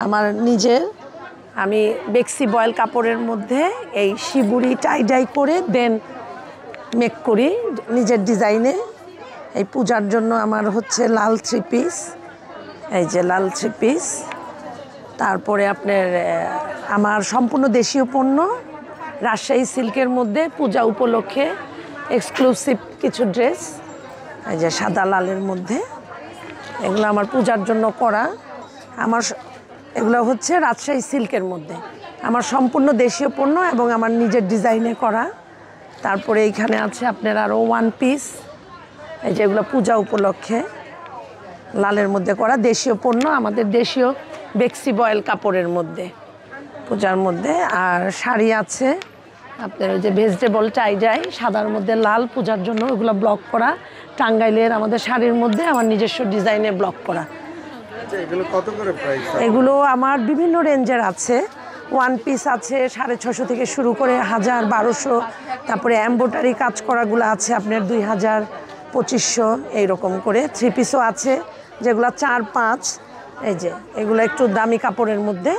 আমার নিজের আমি বেক্সি বয়েল কাপড়ের মধ্যে এই শিবুরি টাই করে দেন মেক করি নিজের ডিজাইনে। এই পূজার জন্য আমার হচ্ছে লাল 3 পিস, এই যে লাল 3 পিস। তারপরে আপনার আমার সম্পূর্ণ দেশীয় পণ্য রাজশাহী সিল্কের মধ্যে পূজা উপলক্ষে এক্সক্লুসিভ কিছু ড্রেস, এই যে সাদা লালের মধ্যে, এগুলো আমার পূজার জন্য করা। আমার এগুলো হচ্ছে রাজশাহী সিল্কের মধ্যে আমার সম্পূর্ণ দেশীয় পণ্য এবং আমার নিজের ডিজাইনে করা। তারপরে এইখানে আছে আপনার আরও 1 পিস, এই যেগুলো পূজা উপলক্ষে লালের মধ্যে করা দেশীয় পণ্য, আমাদের দেশীয় বেক্সি বয়েল কাপড়ের মধ্যে পূজার মধ্যে। আর শাড়ি আছে আপনার ওই যে ভেজিটেবল টাই সাদার মধ্যে লাল পূজার জন্য, ওগুলো ব্লক করা টাঙ্গাইলের আমাদের শাড়ির মধ্যে আমার নিজস্ব ডিজাইনে ব্লক করা। এগুলো কত করে প্রাইস? এগুলো আমার বিভিন্ন রেঞ্জের আছে, 1 পিস আছে 650 থেকে শুরু করে 1000, 1200, তারপরে এমব্রয়ডারি কাজ করাগুলো আছে আপনার 2000, 2500 এইরকম করে। 3 পিসও আছে যেগুলো 4-5, এই যে এগুলো একটু দামি কাপড়ের মধ্যে,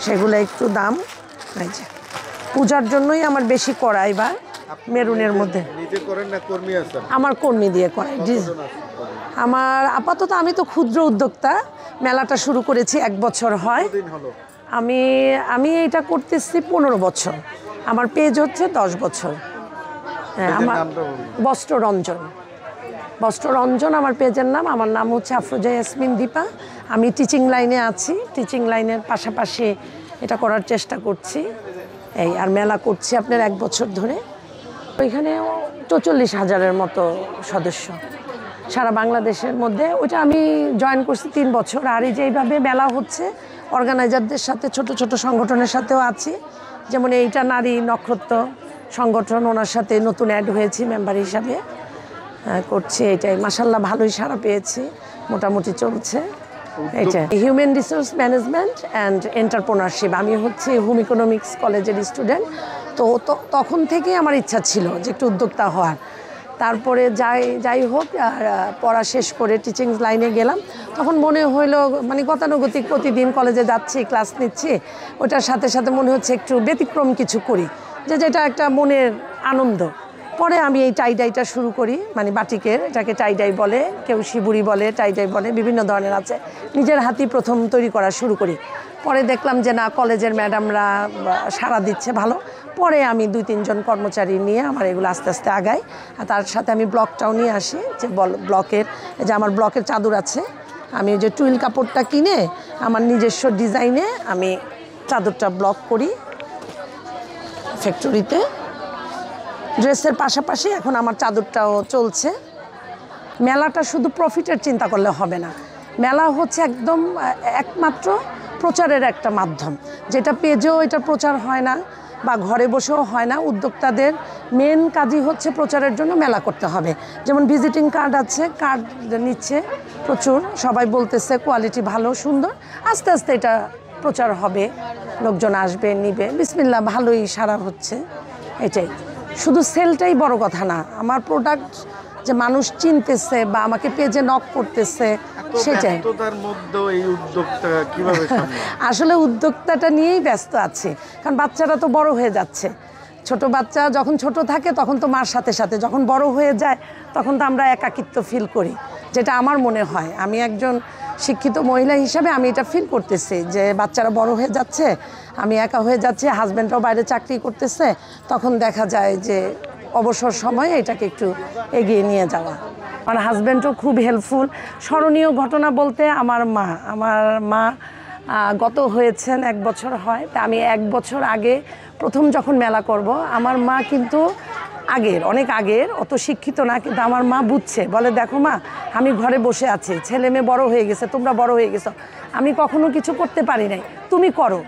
সেগুলো একটু দাম। এই যে পূজার জন্যই আমার বেশি করা এবার মেরুনের মধ্যে। নিজে করেন না কর্মী আছেন? আমার কর্মী দিয়ে করাই। আমার আপাতত আমি তো ক্ষুদ্র উদ্যোক্তা, মেলাটা শুরু করেছি 1 বছর হয়। আমি এটা করতেছি 15 বছর, আমার পেজ হচ্ছে 10 বছর। হ্যাঁ, আমার বস্ত্ররঞ্জন আমার পেজের নাম। আমার নাম হচ্ছে আফরোজা ইয়াসমিন দীপা। আমি টিচিং লাইনে আছি, টিচিং লাইনের পাশাপাশি এটা করার চেষ্টা করছি। এই আর মেলা করছি আপনার 1 বছর ধরে। ওইখানে 44,000-এর মতো সদস্য সারা বাংলাদেশের মধ্যে। ওইটা আমি জয়েন করছি 3 বছর। আর এই যে এইভাবে মেলা হচ্ছে অর্গানাইজারদের সাথে, ছোট ছোট সংগঠনের সাথেও আছি, যেমন এইটা নারী নক্ষত্র সংগঠন, ওনার সাথে নতুন অ্যাড হয়েছি মেম্বার হিসাবে, করছি। এটাই মাশাআল্লাহ ভালোই সাড়া পেয়েছি, মোটামুটি চলছে। এটা human resource management and entrepreneurship. আমি হচ্ছে হোম ইকোনমিক্স কলেজের স্টুডেন্ট, তো তখন থেকেই আমার ইচ্ছা ছিল যে একটু উদ্যোক্তা হওয়ার। তারপরে যাই হোক পড়া শেষ করে টিচিং লাইনে গেলাম, তখন মনে হইলো মানে গতানুগতিক প্রতিদিন কলেজে যাচ্ছি, ক্লাস নিচ্ছি, ওটার সাথে সাথে মনে হচ্ছে একটু ব্যতিক্রম কিছু করি, যেটা একটা মনের আনন্দ। পরে আমি এই টাইডাইটা শুরু করি, মানে বাটিকের, এটাকে টাইডাই বলে, কেউ শিবুরি বলে, টাইডাই বলে, বিভিন্ন ধরনের আছে। নিজের হাতেই প্রথম তৈরি করা শুরু করি। পরে দেখলাম যে না, কলেজের ম্যাডামরা সাড়া দিচ্ছে ভালো। পরে আমি 2-3 জন কর্মচারী নিয়ে আমার এগুলো আস্তে আস্তে আগাই। আর তার সাথে আমি ব্লকটাও নিয়ে আসি, যে ব্লকের, যে আমার ব্লকের চাদর আছে, আমি ওই যে টুইল কাপড়টা কিনে আমার নিজস্ব ডিজাইনে আমি চাদরটা ব্লক করি ফ্যাক্টরিতে। ড্রেসের পাশাপাশি এখন আমার চাদরটাও চলছে। মেলাটা শুধু প্রফিটের চিন্তা করলে হবে না, মেলা হচ্ছে একদম একমাত্র প্রচারের একটা মাধ্যম, যেটা পেজেও এটা প্রচার হয় না বা ঘরে বসেও হয় না। উদ্যোক্তাদের মেন কাজই হচ্ছে প্রচারের জন্য মেলা করতে হবে। যেমন ভিজিটিং কার্ড আছে, কার্ড নিচ্ছে প্রচুর, সবাই বলতেছে কোয়ালিটি ভালো, সুন্দর। আস্তে আস্তে এটা প্রচার হবে, লোকজন আসবে, নিবে, বিসমিল্লাহ, ভালোই সাড়া হচ্ছে। এটাই, শুধু সেলটাই বড় কথা না, আমার প্রোডাক্ট যে মানুষ চিনতেছে বা আমাকে পেজে নক করতেছে, সেটাই। আসলে উদ্যোক্তাটা নিয়েই ব্যস্ত আছে, কারণ বাচ্চারা তো বড় হয়ে যাচ্ছে। ছোট বাচ্চা যখন ছোট থাকে তখন তো মার সাথে সাথে, যখন বড় হয়ে যায় তখন তো আমরা একাকিত্ব ফিল করি, যেটা আমার মনে হয়। আমি একজন শিক্ষিত মহিলা হিসাবে আমি এটা ফিল করতেছি যে বাচ্চারা বড় হয়ে যাচ্ছে, আমি একা হয়ে যাচ্ছি, হাজব্যান্ডরাও বাইরে চাকরি করতেছে, তখন দেখা যায় যে অবসর সময়ে এটাকে একটু এগিয়ে নিয়ে যাওয়া। আমার হাজব্যান্ডও খুব হেল্পফুল। স্মরণীয় ঘটনা বলতে আমার মা গত হয়েছেন 1 বছর হয়, তা আমি 1 বছর আগে প্রথম যখন মেলা করব, আমার মা কিন্তু অনেক আগের, অত শিক্ষিত না, কিন্তু আমার মা বুঝছে, বলে দেখো মা, আমি ঘরে বসে আছি, ছেলে মেয়ে বড় হয়ে গেছে, তোমরা বড় হয়ে গেছো, আমি কখনো কিছু করতে পারি নাই, তুমি করো,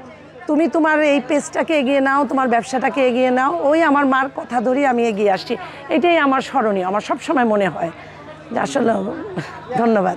তুমি তোমার এই পেজটাকে এগিয়ে নাও, তোমার ব্যবসাটাকে এগিয়ে নাও। ওই আমার মার কথা ধরেই আমি এগিয়ে আসছি। এটাই আমার স্মরণীয়, আমার সবসময় মনে হয় যে আসলে। ধন্যবাদ।